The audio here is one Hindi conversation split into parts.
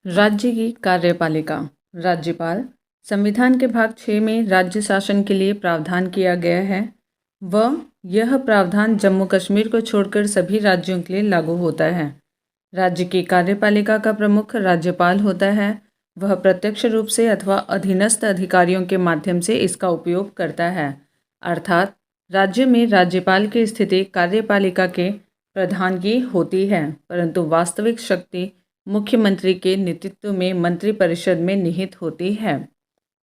राज्य की कार्यपालिका। राज्यपाल। संविधान के भाग 6 में राज्य शासन के लिए प्रावधान किया गया है व यह प्रावधान जम्मू कश्मीर को छोड़कर सभी राज्यों के लिए लागू होता है। राज्य की कार्यपालिका का प्रमुख राज्यपाल होता है। वह प्रत्यक्ष रूप से अथवा अधीनस्थ अधिकारियों के माध्यम से इसका उपयोग करता है। अर्थात राज्य में राज्यपाल की स्थिति कार्यपालिका के प्रधान की होती है, परंतु वास्तविक शक्ति मुख्यमंत्री के नेतृत्व में मंत्रिपरिषद में निहित होती है।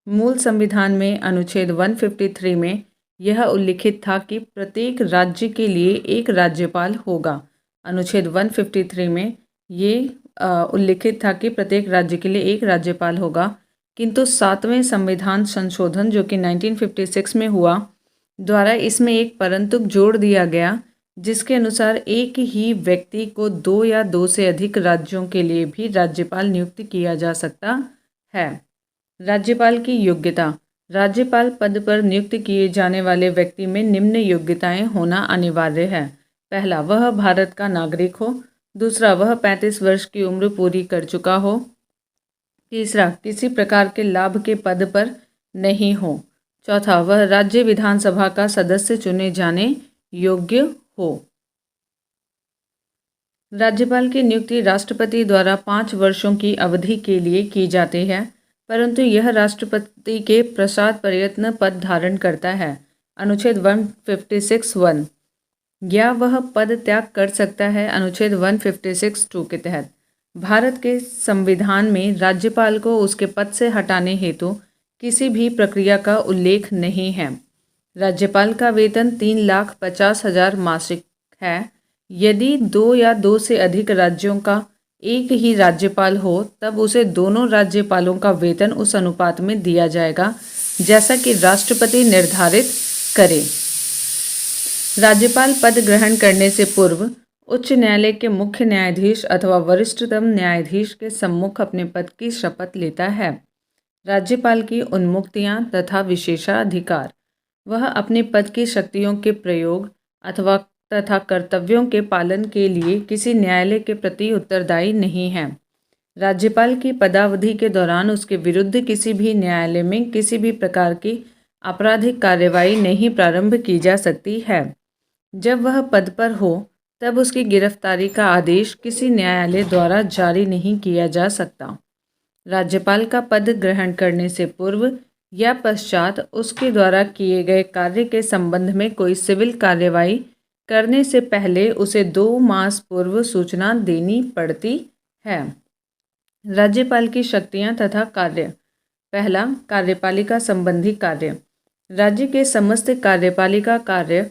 मूल संविधान में अनुच्छेद 153 में यह उल्लिखित था कि प्रत्येक राज्य के लिए एक राज्यपाल होगा। अनुच्छेद 153 में ये उल्लिखित था कि प्रत्येक राज्य के लिए एक राज्यपाल होगा, किंतु 7वें संविधान संशोधन जो कि 1956 में हुआ द्वारा इसमें एक परंतु जोड़ दिया गया, जिसके अनुसार एक ही व्यक्ति को 2 या 2 से अधिक राज्यों के लिए भी राज्यपाल नियुक्त किया जा सकता है। राज्यपाल की योग्यता। राज्यपाल पद पर नियुक्त किए जाने वाले व्यक्ति में निम्न योग्यताएं होना अनिवार्य है। पहला, वह भारत का नागरिक हो। दूसरा, वह 35 वर्ष की उम्र पूरी कर चुका हो। तीसरा, किसी प्रकार के लाभ के पद पर नहीं हो। चौथा, वह राज्य विधानसभा का सदस्य चुने जाने योग्य हो। राज्यपाल की नियुक्ति राष्ट्रपति द्वारा 5 वर्षों की अवधि के लिए की जाती है, परंतु यह राष्ट्रपति के प्रसाद प्रयत्न पद धारण करता है। अनुच्छेद 156(1) या वह पद त्याग कर सकता है। अनुच्छेद 156(2) के तहत भारत के संविधान में राज्यपाल को उसके पद से हटाने हेतु किसी भी प्रक्रिया का उल्लेख नहीं है। राज्यपाल का वेतन 3,50,000 मासिक है। यदि 2 या 2 से अधिक राज्यों का एक ही राज्यपाल हो, तब उसे दोनों राज्यपालों का वेतन उस अनुपात में दिया जाएगा जैसा कि राष्ट्रपति निर्धारित करे। राज्यपाल पद ग्रहण करने से पूर्व उच्च न्यायालय के मुख्य न्यायाधीश अथवा वरिष्ठतम न्यायाधीश के सम्मुख अपने पद की शपथ लेता है। राज्यपाल की उन्मुक्तियां तथा विशेषाधिकार। वह अपने पद की शक्तियों के प्रयोग अथवा तथा कर्तव्यों के पालन के लिए किसी न्यायालय के प्रति उत्तरदायी नहीं है। राज्यपाल की पदावधि के दौरान उसके विरुद्ध किसी भी न्यायालय में किसी भी प्रकार की आपराधिक कार्यवाही नहीं प्रारंभ की जा सकती है। जब वह पद पर हो, तब उसकी गिरफ्तारी का आदेश किसी न्यायालय द्वारा जारी नहीं किया जा सकता। राज्यपाल का पद ग्रहण करने से पूर्व या पश्चात उसके द्वारा किए गए कार्य के संबंध में कोई सिविल कार्यवाही करने से पहले उसे 2 मास पूर्व सूचना देनी पड़ती है। राज्यपाल की शक्तियां तथा कार्य। पहला, कार्यपालिका संबंधी कार्य। राज्य के समस्त कार्यपालिका कार्य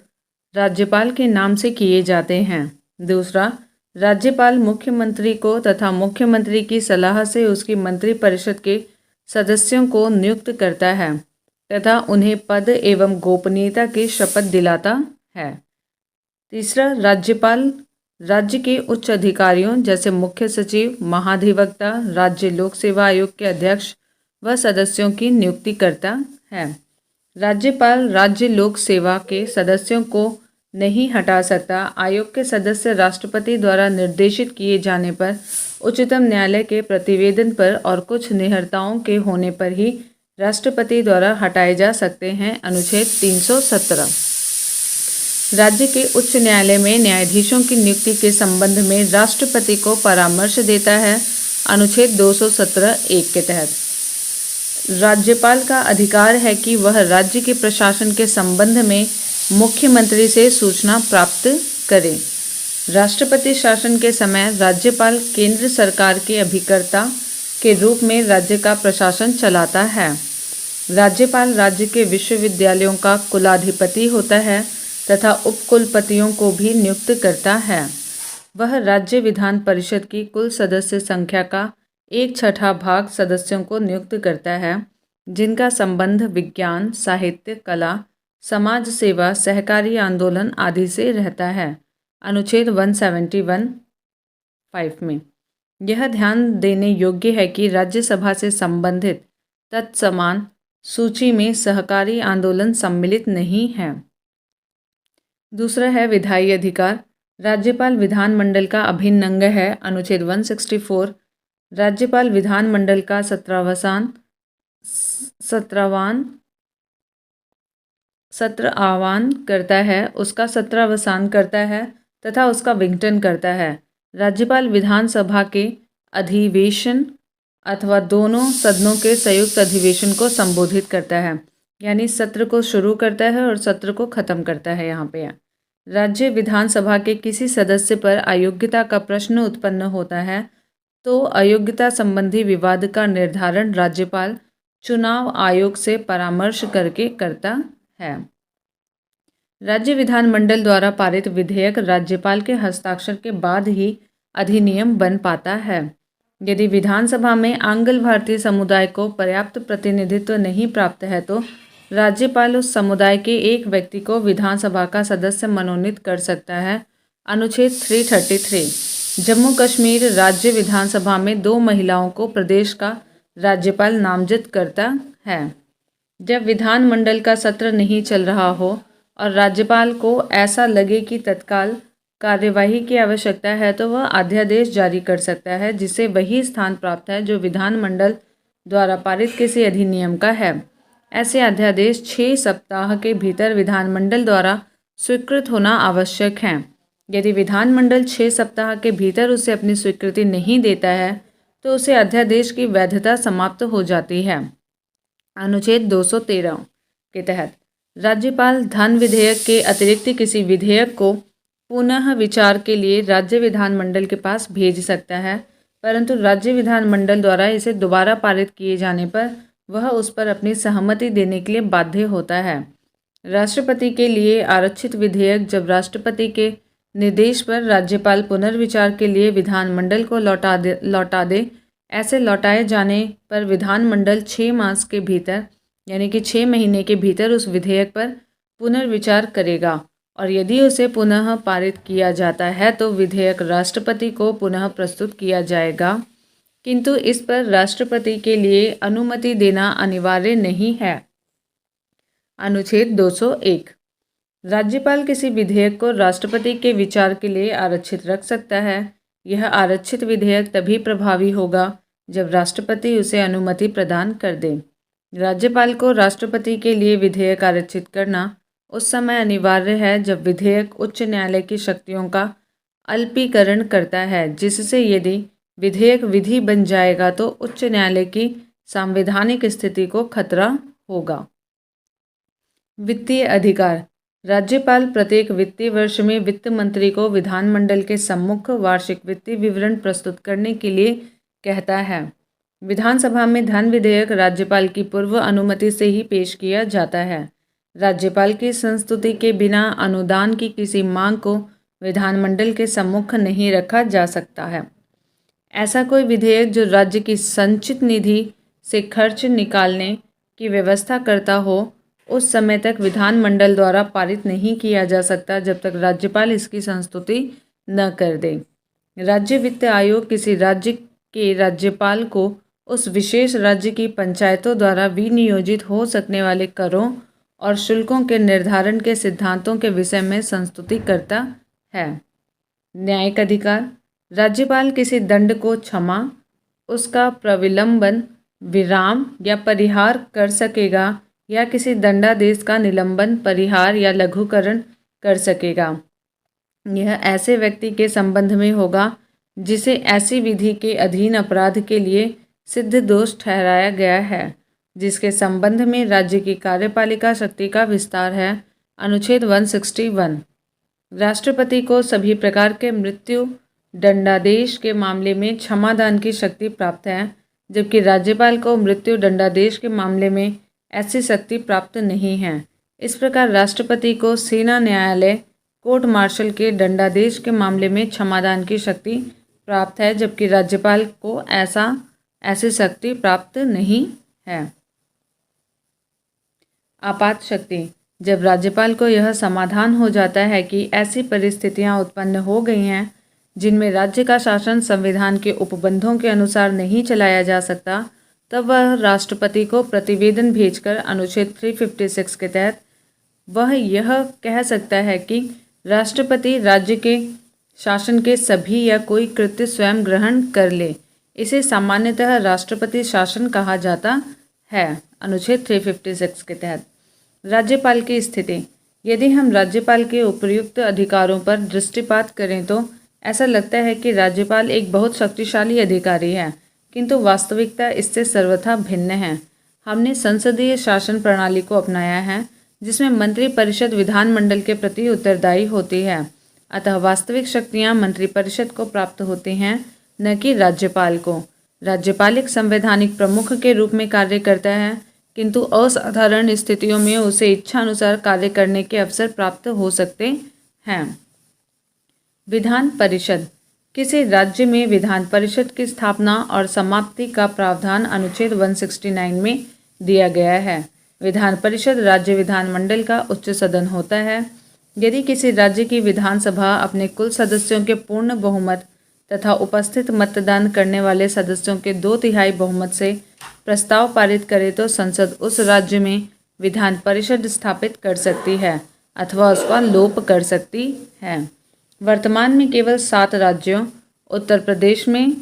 राज्यपाल के नाम से किए जाते हैं। दूसरा, राज्यपाल मुख्यमंत्री को तथा मुख्यमंत्री की सलाह से उसकी मंत्रिपरिषद के सदस्यों को नियुक्त करता है तथा उन्हें पद एवं गोपनीयता की शपथ दिलाता है। तीसरा, राज्यपाल राज्य के उच्च अधिकारियों जैसे मुख्य सचिव, महाधिवक्ता, राज्य लोक सेवा आयोग के अध्यक्ष व सदस्यों की नियुक्ति करता है। राज्यपाल राज्य लोक सेवा के सदस्यों को नहीं हटा सकता। आयोग के सदस्य राष्ट्रपति द्वारा निर्देशित किए जाने पर, उच्चतम न्यायालय के प्रतिवेदन पर और कुछ निहरताओं के होने पर ही राष्ट्रपति द्वारा हटाए जा सकते हैं। अनुच्छेद 317 राज्य के उच्च न्यायालय में न्यायाधीशों की नियुक्ति के संबंध में राष्ट्रपति को परामर्श देता है। अनुच्छेद 217(1) के तहत राज्यपाल का अधिकार है कि वह राज्य के प्रशासन के संबंध में मुख्यमंत्री से सूचना प्राप्त करे। राष्ट्रपति शासन के समय राज्यपाल केंद्र सरकार के अभिकर्ता के रूप में राज्य का प्रशासन चलाता है। राज्यपाल राज्य के विश्वविद्यालयों का कुलाधिपति होता है तथा उपकुलपतियों को भी नियुक्त करता है। वह राज्य विधान परिषद की कुल सदस्य संख्या का 1/6 भाग सदस्यों को नियुक्त करता है, जिनका संबंध विज्ञान, साहित्य, कला, समाज सेवा, सहकारी आंदोलन आदि से रहता है। अनुच्छेद 171(5) में यह ध्यान देने योग्य है कि राज्यसभा से संबंधित तत्समान सूची में सहकारी आंदोलन सम्मिलित नहीं है। दूसरा है विधायी अधिकार। राज्यपाल विधानमंडल का अभिन्न अंग है। अनुच्छेद 164 राज्यपाल विधानमंडल का 17वां सत्र आह्वान करता है, उसका सत्रावसान करता है तथा उसका विघटन करता है। राज्यपाल विधानसभा के अधिवेशन अथवा दोनों सदनों के संयुक्त अधिवेशन को संबोधित करता है, यानी सत्र को शुरू करता है और सत्र को खत्म करता है। यहाँ पे राज्य विधानसभा के किसी सदस्य पर अयोग्यता का प्रश्न उत्पन्न होता है तो अयोग्यता संबंधी विवाद का निर्धारण राज्यपाल चुनाव आयोग से परामर्श करके करता है। राज्य विधानमंडल द्वारा पारित विधेयक राज्यपाल के हस्ताक्षर के बाद ही अधिनियम बन पाता है। यदि विधानसभा में आंग्ल भारतीय समुदाय को पर्याप्त प्रतिनिधित्व नहीं प्राप्त है तो राज्यपाल उस समुदाय के एक व्यक्ति को विधानसभा का सदस्य मनोनीत कर सकता है। अनुच्छेद 333 जम्मू कश्मीर राज्य विधानसभा में 2 महिलाओं को प्रदेश का राज्यपाल नामजद करता है। जब विधानमंडल का सत्र नहीं चल रहा हो और राज्यपाल को ऐसा लगे कि तत्काल कार्यवाही की आवश्यकता है तो वह अध्यादेश जारी कर सकता है जिसे वही स्थान प्राप्त है जो विधानमंडल द्वारा पारित किसी अधिनियम का है। ऐसे अध्यादेश 6 सप्ताह के भीतर विधानमंडल द्वारा स्वीकृत होना आवश्यक है। यदि विधानमंडल 6 सप्ताह के भीतर उसे अपनी स्वीकृति नहीं देता है तो उसे अध्यादेश की वैधता समाप्त हो जाती है। अनुच्छेद 213 के तहत राज्यपाल धन विधेयक के अतिरिक्त किसी विधेयक को पुनः विचार के लिए राज्य विधानमंडल के पास भेज सकता है, परंतु राज्य विधानमंडल द्वारा इसे दोबारा पारित किए जाने पर वह उस पर अपनी सहमति देने के लिए बाध्य होता है। राष्ट्रपति के लिए आरक्षित विधेयक जब राष्ट्रपति के निर्देश पर राज्यपाल पुनर्विचार के लिए विधानमंडल को लौटा दे, ऐसे लौटाए जाने पर विधानमंडल 6 मास के भीतर यानी कि 6 महीने के भीतर उस विधेयक पर पुनर्विचार करेगा और यदि उसे पुनः पारित किया जाता है तो विधेयक राष्ट्रपति को पुनः प्रस्तुत किया जाएगा, किंतु इस पर राष्ट्रपति के लिए अनुमति देना अनिवार्य नहीं है। अनुच्छेद 201 राज्यपाल किसी विधेयक को राष्ट्रपति के विचार के लिए आरक्षित रख सकता है। यह आरक्षित विधेयक तभी प्रभावी होगा जब राष्ट्रपति उसे अनुमति प्रदान कर दे। राज्यपाल को राष्ट्रपति के लिए विधेयक आरक्षित करना उस समय अनिवार्य है जब विधेयक उच्च न्यायालय की शक्तियों का अल्पीकरण करता है, जिससे यदि विधेयक विधि बन जाएगा तो उच्च न्यायालय की संवैधानिक स्थिति को खतरा होगा। वित्तीय अधिकार राज्यपाल प्रत्येक वित्तीय वर्ष में वित्त मंत्री को विधानमंडल के सम्मुख वार्षिक वित्तीय विवरण प्रस्तुत करने के लिए कहता है। विधानसभा में धन विधेयक राज्यपाल की पूर्व अनुमति से ही पेश किया जाता है। राज्यपाल की संस्तुति के बिना अनुदान की किसी मांग को विधानमंडल के सम्मुख नहीं रखा जा सकता है। ऐसा कोई विधेयक जो राज्य की संचित निधि से खर्च निकालने की व्यवस्था करता हो उस समय तक विधानमंडल द्वारा पारित नहीं किया जा सकता जब तक राज्यपाल इसकी संस्तुति न कर दे। राज्य वित्त आयोग किसी राज्य के राज्यपाल को उस विशेष राज्य की पंचायतों द्वारा विनियोजित हो सकने वाले करों और शुल्कों के निर्धारण के सिद्धांतों के विषय में संस्तुति करता है। न्यायिक अधिकार राज्यपाल किसी दंड को क्षमा, उसका प्रविलंबन, विराम या परिहार कर सकेगा या किसी दंडादेश का निलंबन, परिहार या लघुकरण कर सकेगा। यह ऐसे व्यक्ति के संबंध में होगा जिसे ऐसी विधि के अधीन अपराध के लिए सिद्ध दोष ठहराया गया है, जिसके संबंध में राज्य की कार्यपालिका शक्ति का विस्तार है। अनुच्छेद 161 राष्ट्रपति को सभी प्रकार के मृत्यु दंडादेश के मामले में क्षमादान की शक्ति प्राप्त है, जबकि राज्यपाल को मृत्यु दंडादेश के मामले में ऐसी शक्ति प्राप्त नहीं है। इस प्रकार राष्ट्रपति को सेना न्यायालय कोर्ट मार्शल के दंडादेश के मामले में क्षमादान की शक्ति प्राप्त है, जबकि राज्यपाल को ऐसी शक्ति प्राप्त नहीं है। आपात शक्ति जब राज्यपाल को यह समाधान हो जाता है कि ऐसी परिस्थितियां उत्पन्न हो गई हैं जिनमें राज्य का शासन संविधान के उपबंधों के अनुसार नहीं चलाया जा सकता, तब वह राष्ट्रपति को प्रतिवेदन भेजकर अनुच्छेद 356 के तहत वह यह कह सकता है कि राष्ट्रपति राज्य के शासन के सभी या कोई कृत्य स्वयं ग्रहण कर ले। इसे सामान्यतः राष्ट्रपति शासन कहा जाता है। अनुच्छेद 356 के तहत राज्यपाल की स्थिति। यदि हम राज्यपाल के उपर्युक्त अधिकारों पर दृष्टिपात करें तो ऐसा लगता है कि राज्यपाल एक बहुत शक्तिशाली अधिकारी है, किंतु वास्तविकता इससे सर्वथा भिन्न है। हमने संसदीय शासन प्रणाली को अपनाया है, जिसमें मंत्रिपरिषद विधानमंडल के प्रति उत्तरदायी होती है। अतः वास्तविक शक्तियां मंत्रिपरिषद को प्राप्त होती हैं, न कि राज्यपाल को। राज्यपाल एक संवैधानिक प्रमुख के रूप में कार्य करता है, किंतु असाधारण स्थितियों में उसे इच्छानुसार कार्य करने के अवसर प्राप्त हो सकते हैं। विधान परिषद। किसी राज्य में विधान परिषद की स्थापना और समाप्ति का प्रावधान अनुच्छेद 169 में दिया गया है। विधान परिषद राज्य विधानमंडल का उच्च सदन होता है। यदि किसी राज्य की विधानसभा अपने कुल सदस्यों के पूर्ण बहुमत तथा उपस्थित मतदान करने वाले सदस्यों के 2/3 बहुमत से प्रस्ताव पारित करे तो संसद उस राज्य में विधान परिषद स्थापित कर सकती है अथवा उसका लोप कर सकती है। वर्तमान में केवल 7 राज्यों, उत्तर प्रदेश में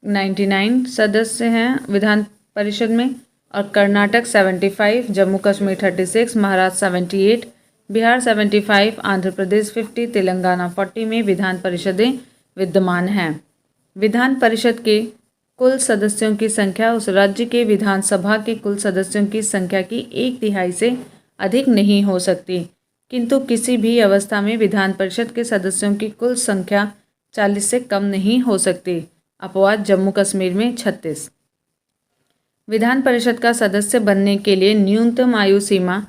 99 सदस्य हैं विधान परिषद में, और कर्नाटक 75, जम्मू कश्मीर 36, महाराष्ट्र 78, बिहार 75, आंध्र प्रदेश 50, तेलंगाना 40 में विधान परिषदें विद्यमान हैं। विधान परिषद के कुल सदस्यों की संख्या उस राज्य के विधानसभा के कुल सदस्यों की संख्या की 1/3 से अधिक नहीं हो सकती, किंतु किसी भी अवस्था में विधान परिषद के सदस्यों की कुल संख्या 40 से कम नहीं हो सकती। अपवाद जम्मू कश्मीर में 36। विधान परिषद का सदस्य बनने के लिए न्यूनतम आयु सीमा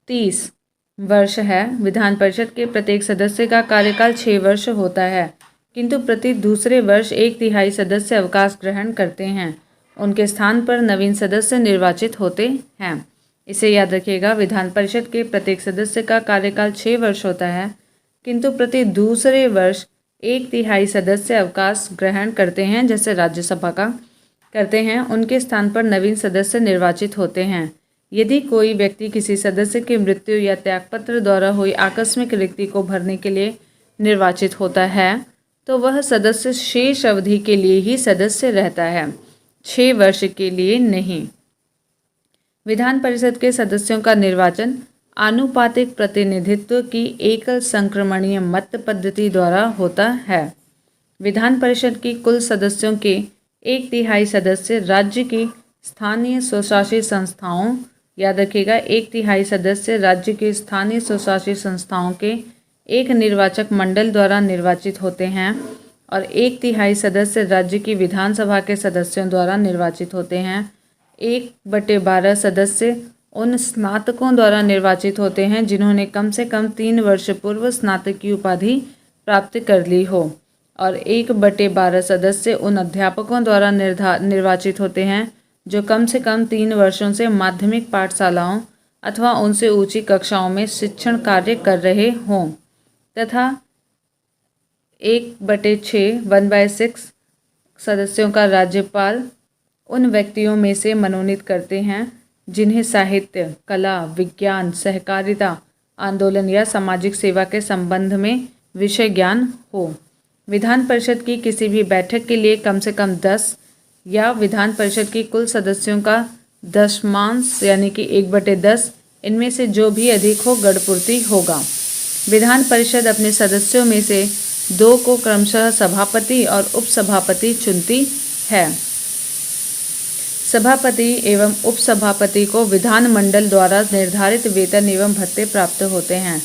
30 वर्ष है। विधान परिषद के प्रत्येक सदस्य का कार्यकाल 6 वर्ष होता है, किंतु प्रति दूसरे वर्ष 1/3 सदस्य अवकाश ग्रहण करते हैं। उनके स्थान पर नवीन सदस्य निर्वाचित होते हैं। इसे याद रखिएगा, विधान परिषद के प्रत्येक सदस्य का कार्यकाल 6 वर्ष होता है, किंतु प्रति दूसरे वर्ष 1/3 सदस्य अवकाश ग्रहण करते हैं, जैसे राज्यसभा का करते हैं। उनके स्थान पर नवीन सदस्य निर्वाचित होते हैं। यदि कोई व्यक्ति किसी सदस्य की मृत्यु या त्यागपत्र द्वारा हुई आकस्मिक रिक्ति को भरने के लिए निर्वाचित होता है तो वह सदस्य शेष अवधि के लिए ही सदस्य रहता है, 6 वर्ष के लिए नहीं। विधान परिषद के सदस्यों का निर्वाचन आनुपातिक प्रतिनिधित्व की एकल संक्रमणीय मत पद्धति द्वारा होता है। विधान परिषद की कुल सदस्यों के 1/3 सदस्य राज्य की स्थानीय स्वशासी संस्थाओं, याद रखिएगा, 1/3 सदस्य राज्य की स्थानीय स्वशासी संस्थाओं के एक निर्वाचक मंडल द्वारा निर्वाचित होते हैं और 1/3 सदस्य राज्य की विधानसभा के सदस्यों द्वारा निर्वाचित होते हैं। 1/12 सदस्य उन स्नातकों द्वारा निर्वाचित होते हैं जिन्होंने कम से कम 3 वर्ष पूर्व स्नातक की उपाधि प्राप्त कर ली हो, और 1/12 सदस्य उन अध्यापकों द्वारा निर्वाचित होते हैं जो कम से कम 3 वर्षों से माध्यमिक पाठशालाओं अथवा उनसे ऊंची कक्षाओं में शिक्षण कार्य कर रहे हों, तथा 1/6 सदस्यों का राज्यपाल उन व्यक्तियों में से मनोनीत करते हैं जिन्हें साहित्य, कला, विज्ञान, सहकारिता आंदोलन या सामाजिक सेवा के संबंध में विषय ज्ञान हो। विधान परिषद की किसी भी बैठक के लिए कम से कम 10 या विधान परिषद की कुल सदस्यों का 10वांश यानी कि 1/10 इनमें से जो भी अधिक हो गणपूर्ति होगा। विधान परिषद अपने सदस्यों में से 2 को क्रमशः सभापति और उपसभापति चुनती है। सभापति एवं उपसभापति को विधानमंडल द्वारा निर्धारित वेतन एवं भत्ते प्राप्त होते हैं।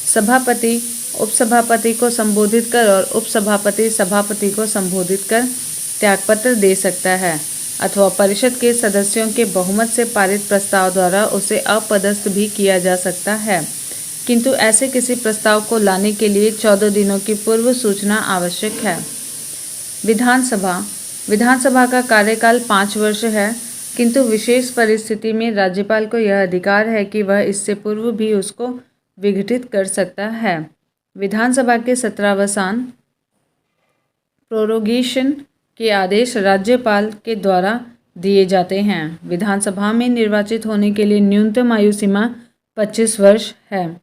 सभापति उपसभापति को संबोधित कर और उपसभापति सभापति को संबोधित कर त्यागपत्र दे सकता है अथवा परिषद के सदस्यों के बहुमत से पारित प्रस्ताव द्वारा उसे अपदस्थ भी किया जा सकता है, किंतु ऐसे किसी प्रस्ताव को लाने के लिए 14 दिनों की पूर्व सूचना आवश्यक है। विधानसभा का कार्यकाल 5 वर्ष है, किंतु विशेष परिस्थिति में राज्यपाल को यह अधिकार है कि वह इससे पूर्व भी उसको विघटित कर सकता है। विधानसभा के सत्रावसान प्रोरोगेशन के आदेश राज्यपाल के द्वारा दिए जाते हैं। विधानसभा में निर्वाचित होने के लिए न्यूनतम आयु सीमा 25 वर्ष है।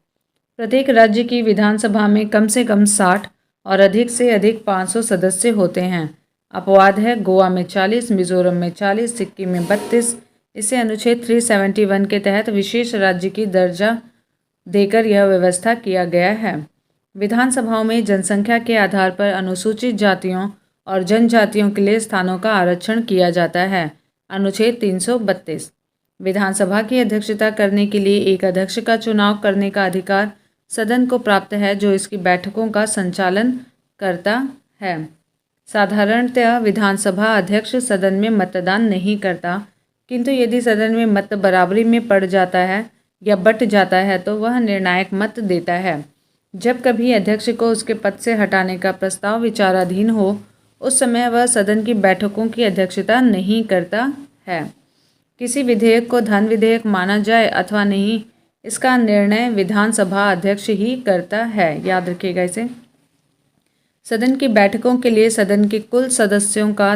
प्रत्येक राज्य की विधानसभा में कम से कम 60 और अधिक से अधिक 500 सदस्य होते हैं। अपवाद है गोवा में 40, मिजोरम में 40, सिक्किम में 32। इसे अनुच्छेद 371 के तहत विशेष राज्य की दर्जा देकर यह व्यवस्था किया गया है। विधानसभाओं में जनसंख्या के आधार पर अनुसूचित जातियों और जनजातियों के लिए स्थानों का आरक्षण किया जाता है। अनुच्छेद 332। विधानसभा की अध्यक्षता करने के लिए एक अध्यक्ष का चुनाव करने का अधिकार सदन को प्राप्त है, जो इसकी बैठकों का संचालन करता है। साधारणतः विधानसभा अध्यक्ष सदन में मतदान नहीं करता, किंतु यदि सदन में मत बराबरी में पड़ जाता है या बंट जाता है तो वह निर्णायक मत देता है। जब कभी अध्यक्ष को उसके पद से हटाने का प्रस्ताव विचाराधीन हो, उस समय वह सदन की बैठकों की अध्यक्षता नहीं करता है। किसी विधेयक को धन विधेयक माना जाए अथवा नहीं, इसका निर्णय विधानसभा अध्यक्ष ही करता है। याद रखिएगा इसे। सदन की बैठकों के लिए सदन के कुल सदस्यों का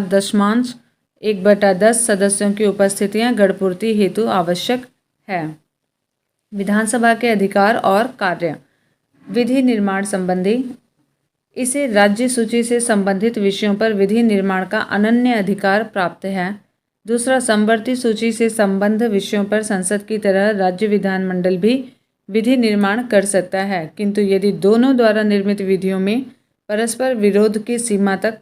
1/10 सदस्यों की उपस्थितियां गणपूर्ति हेतु आवश्यक है। विधानसभा के अधिकार और कार्य। विधि निर्माण संबंधी। इसे राज्य सूची से संबंधित विषयों पर विधि निर्माण का अनन्य अधिकार प्राप्त है। दूसरा, समवर्ती सूची से संबद्ध विषयों पर संसद की तरह राज्य विधानमंडल भी विधि निर्माण कर सकता है, किंतु यदि दोनों द्वारा निर्मित विधियों में परस्पर विरोध की सीमा तक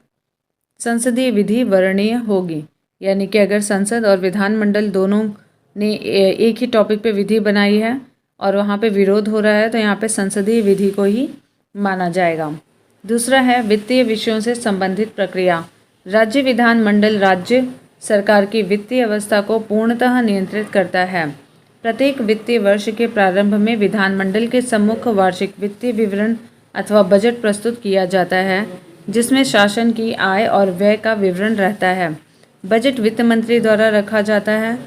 संसदीय विधि वर्णनीय होगी। यानी कि अगर संसद और विधानमंडल दोनों ने एक ही टॉपिक पे विधि बनाई है और वहाँ पे विरोध हो रहा है, तो यहाँ पे संसदीय विधि को ही माना जाएगा। दूसरा है वित्तीय विषयों से संबंधित प्रक्रिया। राज्य विधानमंडल राज्य सरकार की वित्तीय अवस्था को पूर्णतः नियंत्रित करता है। प्रत्येक वित्तीय वर्ष के प्रारंभ में विधानमंडल के सम्मुख वार्षिक वित्तीय विवरण अथवा बजट प्रस्तुत किया जाता है, जिसमें शासन की आय और व्यय का विवरण रहता है। बजट वित्त मंत्री द्वारा रखा जाता है।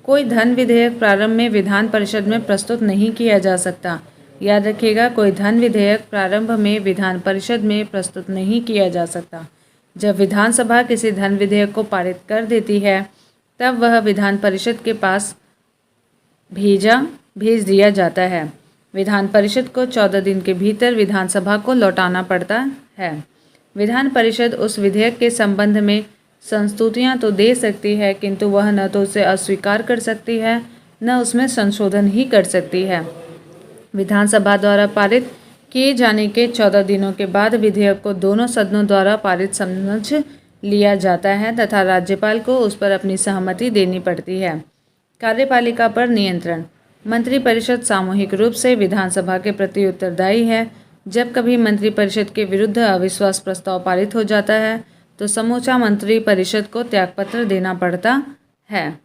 कोई धन विधेयक प्रारंभ में विधान परिषद में प्रस्तुत नहीं किया जा सकता। याद रखिएगा, कोई धन विधेयक प्रारंभ में विधान परिषद में प्रस्तुत नहीं किया जा सकता। जब विधानसभा किसी धन विधेयक को पारित कर देती है, तब वह विधान परिषद के पास भेज दिया जाता है। विधान परिषद को 14 दिन के भीतर विधानसभा को लौटाना पड़ता है। विधान परिषद उस विधेयक के संबंध में संस्तुतियां तो दे सकती है, किंतु वह न तो उसे अस्वीकार कर सकती है, न उसमें संशोधन ही कर सकती है। विधानसभा द्वारा पारित किए जाने के 14 दिनों के बाद विधेयक को दोनों सदनों द्वारा पारित समझ लिया जाता है तथा राज्यपाल को उस पर अपनी सहमति देनी पड़ती है। कार्यपालिका पर नियंत्रण। मंत्रिपरिषद सामूहिक रूप से विधानसभा के प्रति उत्तरदायी है। जब कभी मंत्रिपरिषद के विरुद्ध अविश्वास प्रस्ताव पारित हो जाता है, तो समूचा मंत्रिपरिषद को त्यागपत्र देना पड़ता है।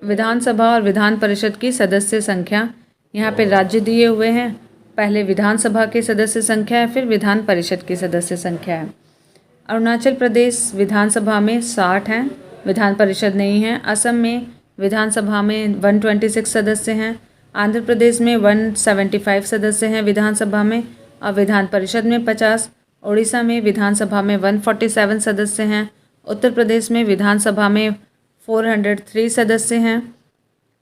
विधानसभा और विधान परिषद की सदस्य संख्या। यहाँ पे राज्य दिए हुए हैं। पहले विधानसभा की सदस्य संख्या है, फिर विधान परिषद की सदस्य संख्या है। अरुणाचल प्रदेश विधानसभा में 60 हैं, विधान परिषद नहीं है। असम में विधानसभा में 126 सदस्य हैं। आंध्र प्रदेश में 175 सदस्य हैं विधानसभा में और विधान परिषद में 50। उड़ीसा में विधानसभा में 147 सदस्य हैं। उत्तर प्रदेश में विधानसभा में 403 सदस्य हैं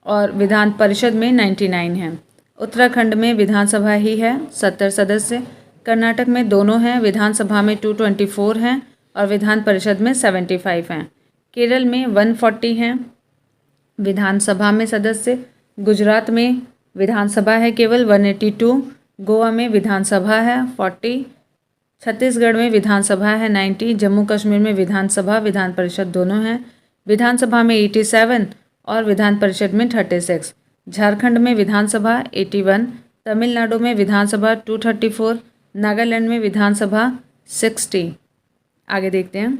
और विधान परिषद में 99 हैं। उत्तराखंड में विधानसभा ही है, 70 सदस्य। कर्नाटक में दोनों हैं, विधानसभा में 224 हैं और विधान परिषद में 75 हैं। केरल में 140 हैं विधानसभा में सदस्य। गुजरात में विधानसभा है केवल 182। गोवा में विधानसभा है 40। छत्तीसगढ़ में विधानसभा है 90। जम्मू कश्मीर में विधानसभा विधान परिषद दोनों हैं। विधानसभा में 87 और विधान परिषद में 36। झारखंड में विधानसभा 81। तमिलनाडु में विधानसभा 234। नागालैंड में विधानसभा 60। आगे देखते हैं।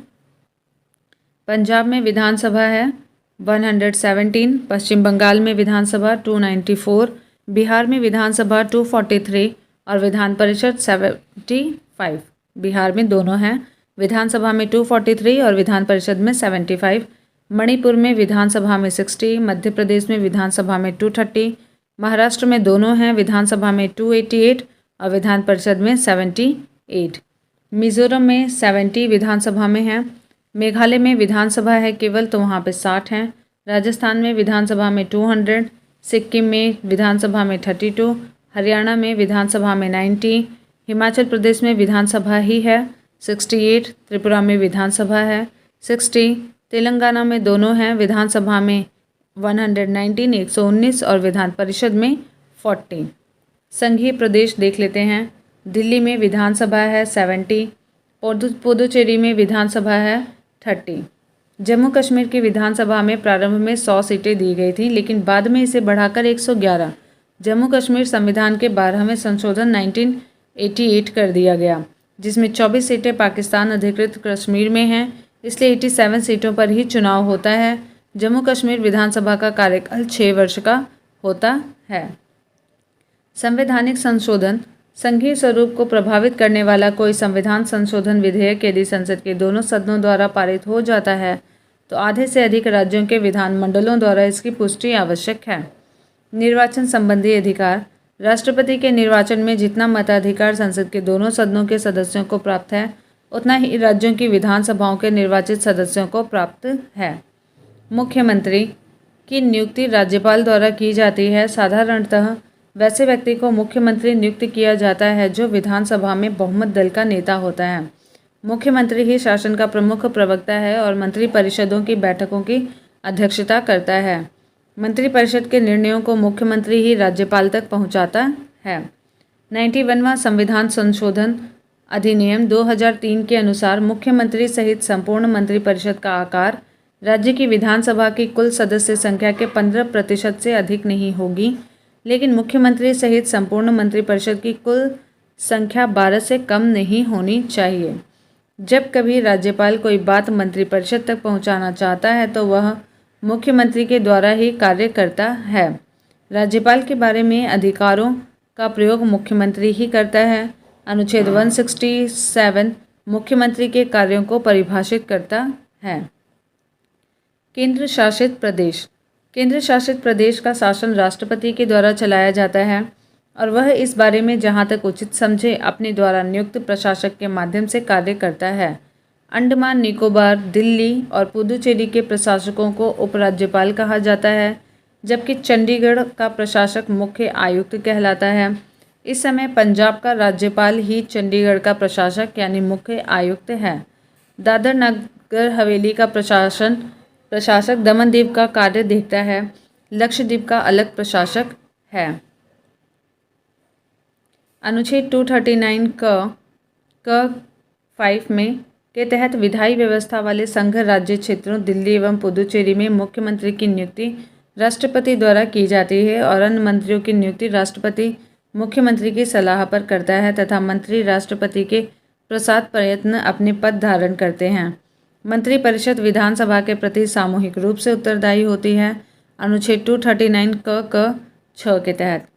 पंजाब में विधानसभा है 117। पश्चिम बंगाल में विधानसभा 294। बिहार में विधानसभा 243 और विधान परिषद 75। बिहार में दोनों हैं, विधानसभा में 243 और विधान परिषद में 75। मणिपुर में विधानसभा में 60। मध्य प्रदेश में विधानसभा में 230। महाराष्ट्र में दोनों हैं, विधानसभा में 288 और विधान परिषद में 78। मिजोरम में 70 विधानसभा में है। मेघालय में विधानसभा है केवल, तो वहाँ पे 60 हैं। राजस्थान में विधानसभा में 200। सिक्किम में विधानसभा में 32। हरियाणा में विधानसभा में 90। हिमाचल प्रदेश में विधानसभा ही है 68, त्रिपुरा में विधानसभा है 60, तेलंगाना में दोनों हैं, विधानसभा में 119 119 और विधान परिषद में 40। संघीय प्रदेश देख लेते हैं। दिल्ली में विधानसभा है 70, पुदुचेरी में विधानसभा है 30। जम्मू कश्मीर की विधानसभा में प्रारंभ में 100 सीटें दी गई थी, लेकिन बाद में इसे बढ़ाकर 111 जम्मू कश्मीर संविधान के 12वें संशोधन 1988 कर दिया गया, जिसमें 24 सीटें पाकिस्तान अधिकृत कश्मीर में हैं, इसलिए 87 सीटों पर ही चुनाव होता है। जम्मू कश्मीर विधानसभा का कार्यकाल 6 वर्ष का होता है। संवैधानिक संशोधन संघीय स्वरूप को प्रभावित करने वाला कोई संविधान संशोधन विधेयक यदि संसद के दोनों सदनों द्वारा पारित हो जाता है तो आधे से अधिक राज्यों के विधानमंडलों द्वारा इसकी पुष्टि आवश्यक है। निर्वाचन संबंधी अधिकार। राष्ट्रपति के निर्वाचन में जितना मताधिकार संसद के दोनों सदनों के सदस्यों को प्राप्त है, उतना ही राज्यों की विधानसभाओं के निर्वाचित सदस्यों को प्राप्त है। मुख्यमंत्री की नियुक्ति राज्यपाल द्वारा की जाती है। साधारणतः वैसे व्यक्ति को मुख्यमंत्री नियुक्त किया जाता है जो विधानसभा में बहुमत दल का नेता होता है। मुख्यमंत्री ही शासन का प्रमुख प्रवक्ता है और मंत्रिपरिषदों की बैठकों की अध्यक्षता करता है। मंत्रिपरिषद के निर्णयों को मुख्यमंत्री ही राज्यपाल तक पहुंचाता है। 91वां संविधान संशोधन अधिनियम 2003 के अनुसार मुख्यमंत्री सहित संपूर्ण मंत्रिपरिषद का आकार राज्य की विधानसभा की कुल सदस्य संख्या के 15% से अधिक नहीं होगी, लेकिन मुख्यमंत्री सहित संपूर्ण मंत्रिपरिषद की कुल संख्या 12 से कम नहीं होनी चाहिए। जब कभी राज्यपाल कोई बात मंत्रिपरिषद तक पहुंचाना चाहता है तो वह मुख्यमंत्री के द्वारा ही कार्य करता है। राज्यपाल के बारे में अधिकारों का प्रयोग मुख्यमंत्री ही करता है। अनुच्छेद 167 मुख्यमंत्री के कार्यों को परिभाषित करता है। केंद्र शासित प्रदेश। केंद्र शासित प्रदेश का शासन राष्ट्रपति के द्वारा चलाया जाता है और वह इस बारे में जहां तक उचित समझे अपने द्वारा नियुक्त प्रशासक के माध्यम से कार्य करता है। अंडमान निकोबार, दिल्ली और पुदुचेरी के प्रशासकों को उपराज्यपाल कहा जाता है, जबकि चंडीगढ़ का प्रशासक मुख्य आयुक्त कहलाता है। इस समय पंजाब का राज्यपाल ही चंडीगढ़ का प्रशासक यानी मुख्य आयुक्त है। दादर नगर हवेली का प्रशासक दमन-दीव का कार्य देखता है। लक्षद्वीप का अलग प्रशासक है। अनुच्छेद 239 क 5 में के तहत विधायी व्यवस्था वाले संघ राज्य क्षेत्रों दिल्ली एवं पुदुचेरी में मुख्यमंत्री की नियुक्ति राष्ट्रपति द्वारा की जाती है और अन्य मंत्रियों की नियुक्ति राष्ट्रपति मुख्यमंत्री की सलाह पर करता है तथा मंत्री राष्ट्रपति के प्रसाद प्रयत्न अपने पद धारण करते हैं। मंत्रिपरिषद विधानसभा के प्रति सामूहिक रूप से उत्तरदायी होती है। अनुच्छेद 239 क 6 के तहत